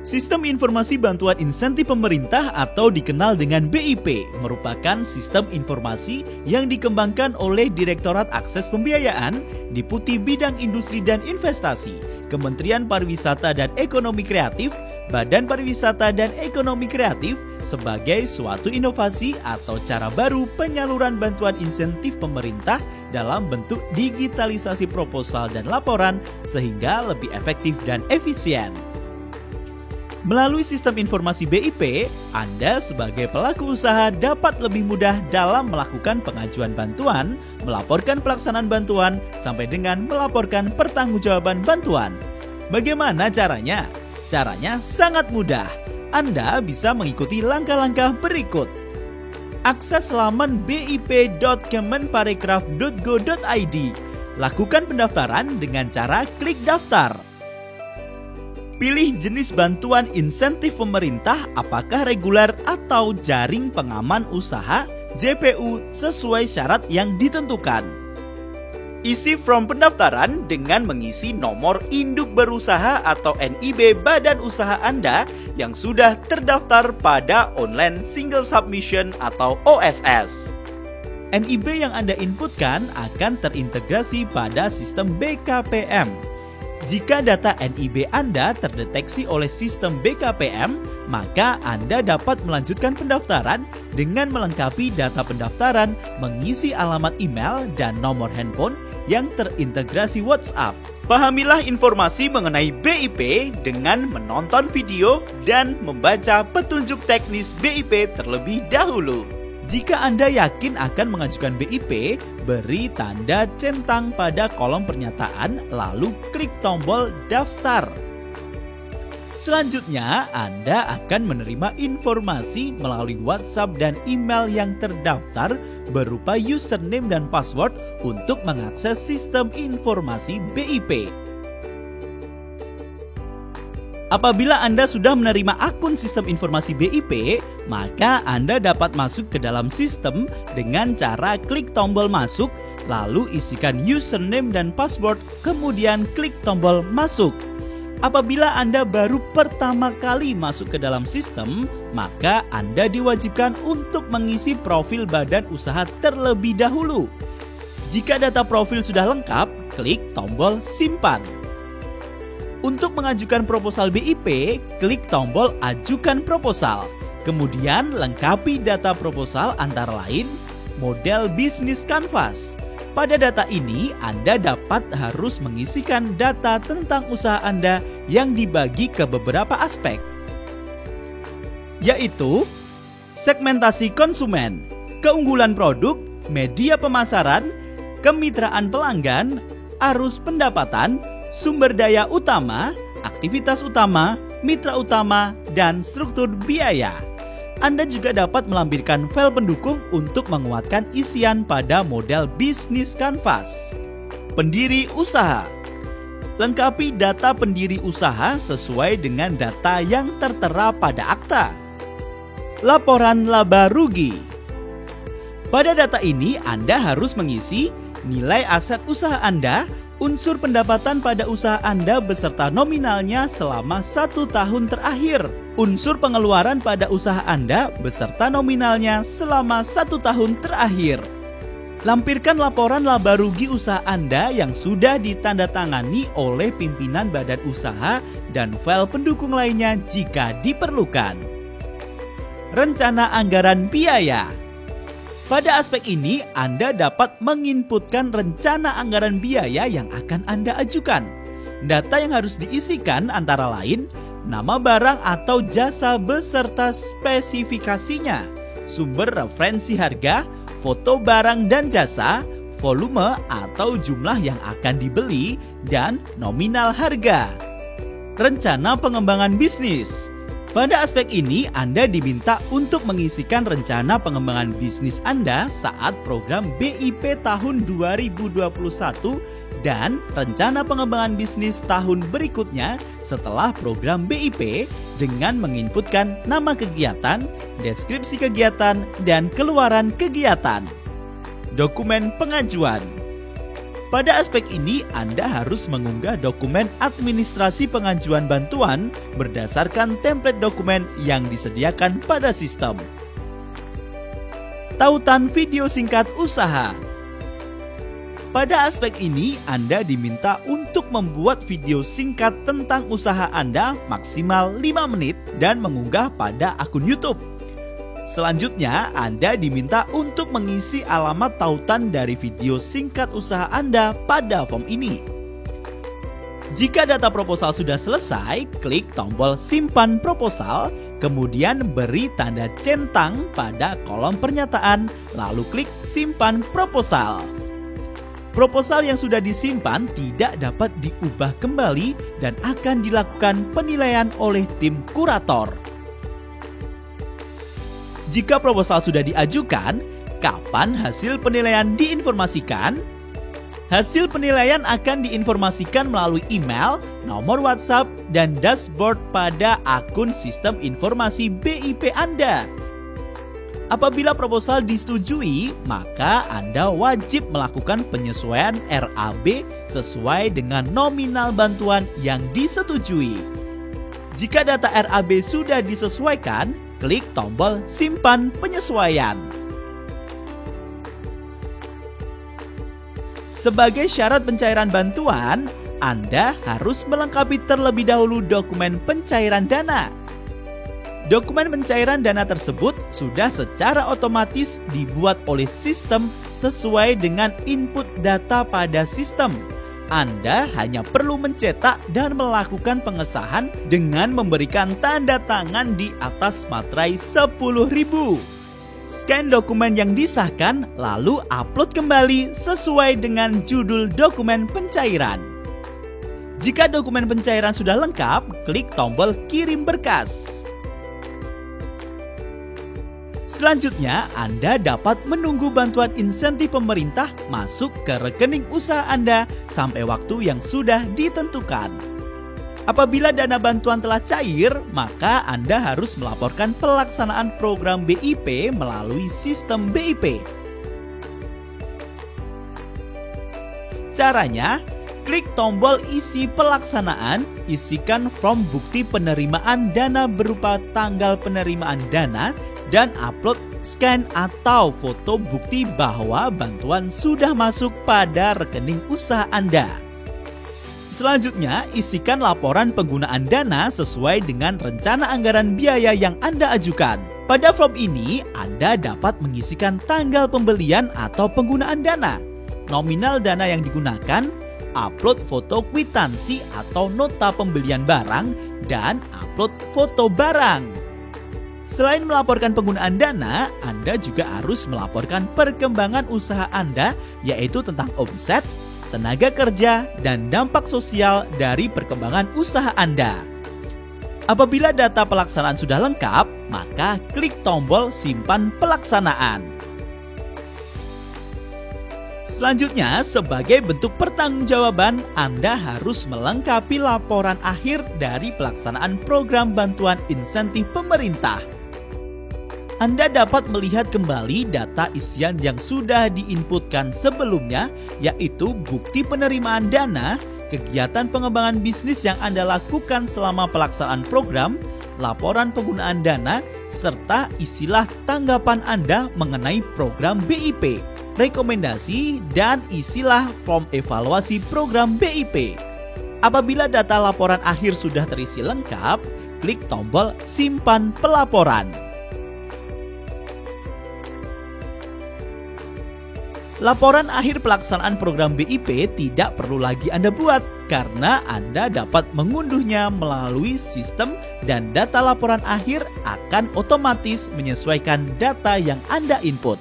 Sistem Informasi Bantuan Insentif Pemerintah atau dikenal dengan BIP merupakan sistem informasi yang dikembangkan oleh Direktorat Akses Pembiayaan, Deputi Bidang Industri dan Investasi, Kementerian Pariwisata dan Ekonomi Kreatif, Badan Pariwisata dan Ekonomi Kreatif sebagai suatu inovasi atau cara baru penyaluran bantuan insentif pemerintah dalam bentuk digitalisasi proposal dan laporan sehingga lebih efektif dan efisien. Melalui sistem informasi BIP, Anda sebagai pelaku usaha dapat lebih mudah dalam melakukan pengajuan bantuan, melaporkan pelaksanaan bantuan, sampai dengan melaporkan pertanggungjawaban bantuan. Bagaimana caranya? Caranya sangat mudah. Anda bisa mengikuti langkah-langkah berikut. Akses laman bip.kemenparekraf.go.id. Lakukan pendaftaran dengan cara klik daftar. Pilih jenis bantuan insentif pemerintah apakah reguler atau jaring pengaman usaha JPU sesuai syarat yang ditentukan. Isi form pendaftaran dengan mengisi nomor induk berusaha atau NIB badan usaha Anda yang sudah terdaftar pada Online Single Submission atau OSS. NIB yang Anda inputkan akan terintegrasi pada sistem BKPM. Jika data NIB Anda terdeteksi oleh sistem BKPM, maka Anda dapat melanjutkan pendaftaran dengan melengkapi data pendaftaran, mengisi alamat email dan nomor handphone yang terintegrasi WhatsApp. Pahamilah informasi mengenai BIP dengan menonton video dan membaca petunjuk teknis BIP terlebih dahulu. Jika Anda yakin akan mengajukan BIP, beri tanda centang pada kolom pernyataan lalu klik tombol daftar. Selanjutnya, Anda akan menerima informasi melalui WhatsApp dan email yang terdaftar berupa username dan password untuk mengakses sistem informasi BIP. Apabila Anda sudah menerima akun sistem informasi BIP, maka Anda dapat masuk ke dalam sistem dengan cara klik tombol masuk, lalu isikan username dan password, kemudian klik tombol masuk. Apabila Anda baru pertama kali masuk ke dalam sistem, maka Anda diwajibkan untuk mengisi profil badan usaha terlebih dahulu. Jika data profil sudah lengkap, klik tombol simpan. Untuk mengajukan proposal BIP, klik tombol ajukan proposal. Kemudian lengkapi data proposal antara lain model bisnis kanvas. Pada data ini, Anda dapat harus mengisikan data tentang usaha Anda yang dibagi ke beberapa aspek, yaitu segmentasi konsumen, keunggulan produk, media pemasaran, kemitraan pelanggan, arus pendapatan, sumber daya utama, aktivitas utama, mitra utama, dan struktur biaya. Anda juga dapat melampirkan file pendukung untuk menguatkan isian pada model bisnis kanvas. Pendiri usaha. Lengkapi data pendiri usaha sesuai dengan data yang tertera pada akta. Laporan laba rugi. Pada data ini Anda harus mengisi nilai aset usaha Anda, unsur pendapatan pada usaha Anda beserta nominalnya selama 1 tahun terakhir, unsur pengeluaran pada usaha Anda beserta nominalnya selama 1 tahun terakhir. Lampirkan laporan laba rugi usaha Anda yang sudah ditandatangani oleh pimpinan badan usaha dan file pendukung lainnya jika diperlukan. Rencana anggaran biaya. Pada aspek ini, Anda dapat menginputkan rencana anggaran biaya yang akan Anda ajukan. Data yang harus diisikan antara lain nama barang atau jasa beserta spesifikasinya, sumber referensi harga, foto barang dan jasa, volume atau jumlah yang akan dibeli, dan nominal harga. Rencana pengembangan bisnis. Pada aspek ini, Anda diminta untuk mengisikan rencana pengembangan bisnis Anda saat program BIP tahun 2021 dan rencana pengembangan bisnis tahun berikutnya setelah program BIP dengan menginputkan nama kegiatan, deskripsi kegiatan, dan keluaran kegiatan. Dokumen pengajuan. Pada aspek ini, Anda harus mengunggah dokumen administrasi pengajuan bantuan berdasarkan template dokumen yang disediakan pada sistem. Tautan video singkat usaha. Pada aspek ini, Anda diminta untuk membuat video singkat tentang usaha Anda maksimal 5 menit dan mengunggah pada akun YouTube. Selanjutnya, Anda diminta untuk mengisi alamat tautan dari video singkat usaha Anda pada form ini. Jika data proposal sudah selesai, klik tombol simpan proposal, kemudian beri tanda centang pada kolom pernyataan, lalu klik simpan proposal. Proposal yang sudah disimpan tidak dapat diubah kembali dan akan dilakukan penilaian oleh tim kurator. Jika proposal sudah diajukan, kapan hasil penilaian diinformasikan? Hasil penilaian akan diinformasikan melalui email, nomor WhatsApp, dan dashboard pada akun sistem informasi BIP Anda. Apabila proposal disetujui, maka Anda wajib melakukan penyesuaian RAB sesuai dengan nominal bantuan yang disetujui. Jika data RAB sudah disesuaikan, klik tombol simpan penyesuaian. Sebagai syarat pencairan bantuan, Anda harus melengkapi terlebih dahulu dokumen pencairan dana. Dokumen pencairan dana tersebut sudah secara otomatis dibuat oleh sistem sesuai dengan input data pada sistem. Anda hanya perlu mencetak dan melakukan pengesahan dengan memberikan tanda tangan di atas materai 10.000. Scan dokumen yang disahkan, lalu upload kembali sesuai dengan judul dokumen pencairan. Jika dokumen pencairan sudah lengkap, klik tombol kirim berkas. Selanjutnya, Anda dapat menunggu bantuan insentif pemerintah masuk ke rekening usaha Anda sampai waktu yang sudah ditentukan. Apabila dana bantuan telah cair, maka Anda harus melaporkan pelaksanaan program BIP melalui sistem BIP. Caranya, klik tombol isi pelaksanaan, isikan form bukti penerimaan dana berupa tanggal penerimaan dana, dan upload scan atau foto bukti bahwa bantuan sudah masuk pada rekening usaha Anda. Selanjutnya, isikan laporan penggunaan dana sesuai dengan rencana anggaran biaya yang Anda ajukan. Pada form ini, Anda dapat mengisikan tanggal pembelian atau penggunaan dana, nominal dana yang digunakan, upload foto kwitansi atau nota pembelian barang, dan upload foto barang. Selain melaporkan penggunaan dana, Anda juga harus melaporkan perkembangan usaha Anda, yaitu tentang omset, tenaga kerja, dan dampak sosial dari perkembangan usaha Anda. Apabila data pelaksanaan sudah lengkap, maka klik tombol simpan pelaksanaan. Selanjutnya, sebagai bentuk pertanggungjawaban, Anda harus melengkapi laporan akhir dari pelaksanaan program bantuan insentif pemerintah. Anda dapat melihat kembali data isian yang sudah diinputkan sebelumnya, yaitu bukti penerimaan dana, kegiatan pengembangan bisnis yang Anda lakukan selama pelaksanaan program, laporan penggunaan dana, serta isilah tanggapan Anda mengenai program BIP, rekomendasi, dan isilah form evaluasi program BIP. Apabila data laporan akhir sudah terisi lengkap, klik tombol simpan pelaporan. Laporan akhir pelaksanaan program BIP tidak perlu lagi Anda buat karena Anda dapat mengunduhnya melalui sistem dan data laporan akhir akan otomatis menyesuaikan data yang Anda input.